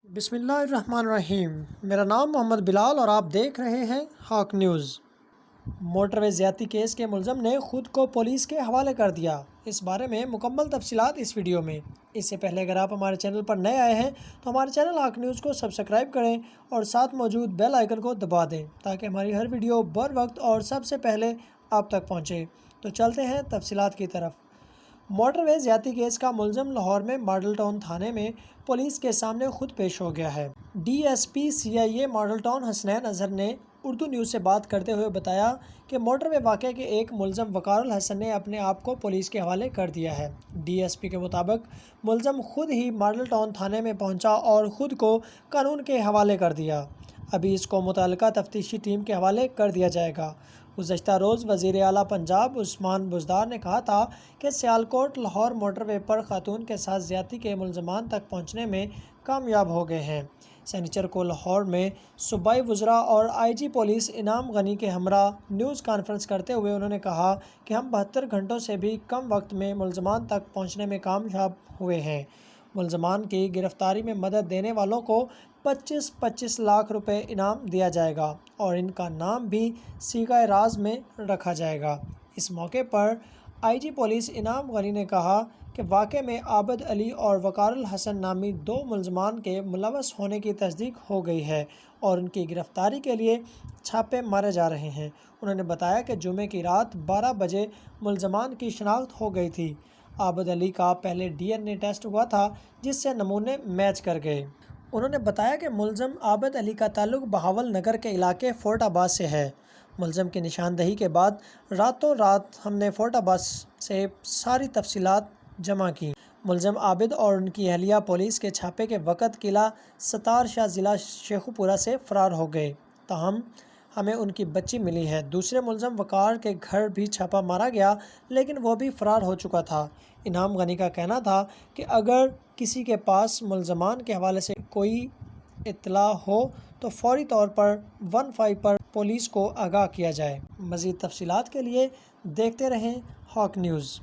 بسم اللہ الرحمن الرحیم۔ میرا نام محمد بلال اور آپ دیکھ رہے ہیں ہاک نیوز۔ موٹر وے زیادتی کیس کے ملزم نے خود کو پولیس کے حوالے کر دیا۔ اس بارے میں مکمل تفصیلات اس ویڈیو میں۔ اس سے پہلے اگر آپ ہمارے چینل پر نئے آئے ہیں تو ہمارے چینل ہاک نیوز کو سبسکرائب کریں اور ساتھ موجود بیل آئیکن کو دبا دیں تاکہ ہماری ہر ویڈیو بر وقت اور سب سے پہلے آپ تک پہنچے۔ تو چلتے ہیں تفصیلات کی طرف۔ موٹر وے زیادتی کیس کا ملزم لاہور میں ماڈل ٹاؤن تھانے میں پولیس کے سامنے خود پیش ہو گیا ہے۔ D S P CIA model town Hasnain Azhar نے اردو نیوز سے بات کرتے ہوئے بتایا کہ موٹر وے واقعے کے ایک ملزم وقار الحسن نے اپنے آپ کو پولیس کے حوالے کر دیا ہے۔ DSP کے مطابق ملزم خود ہی ماڈل ٹاؤن تھانے میں پہنچا اور خود کو قانون کے حوالے کر دیا۔ ابھی اس کو متعلقہ تفتیشی ٹیم کے حوالے کر دیا جائے گا۔ گزشتہ روز وزیر اعلیٰ پنجاب عثمان بزدار نے کہا تھا کہ سیالکوٹ لاہور موٹر وے پر خاتون کے ساتھ زیادتی کے ملزمان تک پہنچنے میں کامیاب ہو گئے ہیں۔ سنیچر کو لاہور میں صوبائی وزراء اور IG پولیس انعام غنی کے ہمراہ نیوز کانفرنس کرتے ہوئے انہوں نے کہا کہ ہم 72 گھنٹوں سے بھی کم وقت میں ملزمان تک پہنچنے میں کامیاب ہوئے ہیں۔ ملزمان کی گرفتاری میں مدد دینے والوں کو 25 لاکھ روپے انعام دیا جائے گا اور ان کا نام بھی صیغہ راز میں رکھا جائے گا۔ اس موقع پر IG پولیس انعام غنی نے کہا کہ واقعے میں عابد علی اور وقار الحسن نامی 2 ملزمان کے ملوث ہونے کی تصدیق ہو گئی ہے اور ان کی گرفتاری کے لیے چھاپے مارے جا رہے ہیں۔ انہوں نے بتایا کہ جمعے کی رات 12 بجے ملزمان کی شناخت ہو گئی تھی۔ عابد علی کا پہلے DNA ٹیسٹ ہوا تھا جس سے نمونے میچ کر گئے۔ انہوں نے بتایا کہ ملزم عابد علی کا تعلق بہاول نگر کے علاقے فورٹ آباد سے ہے۔ ملزم کی نشاندہی کے بعد راتوں رات ہم نے فورٹ آباد سے ساری تفصیلات جمع کی۔ ملزم عابد اور ان کی اہلیہ پولیس کے چھاپے کے وقت قلعہ ستار شاہ ضلع شیخوپورہ سے فرار ہو گئے، تاہم ہمیں ان کی بچی ملی ہے۔ دوسرے ملزم وقار کے گھر بھی چھاپا مارا گیا لیکن وہ بھی فرار ہو چکا تھا۔ انعام غنی کا کہنا تھا کہ اگر کسی کے پاس ملزمان کے حوالے سے کوئی اطلاع ہو تو فوری طور پر 15 پر پولیس کو آگاہ کیا جائے۔ مزید تفصیلات کے لیے دیکھتے رہیں ہاک نیوز۔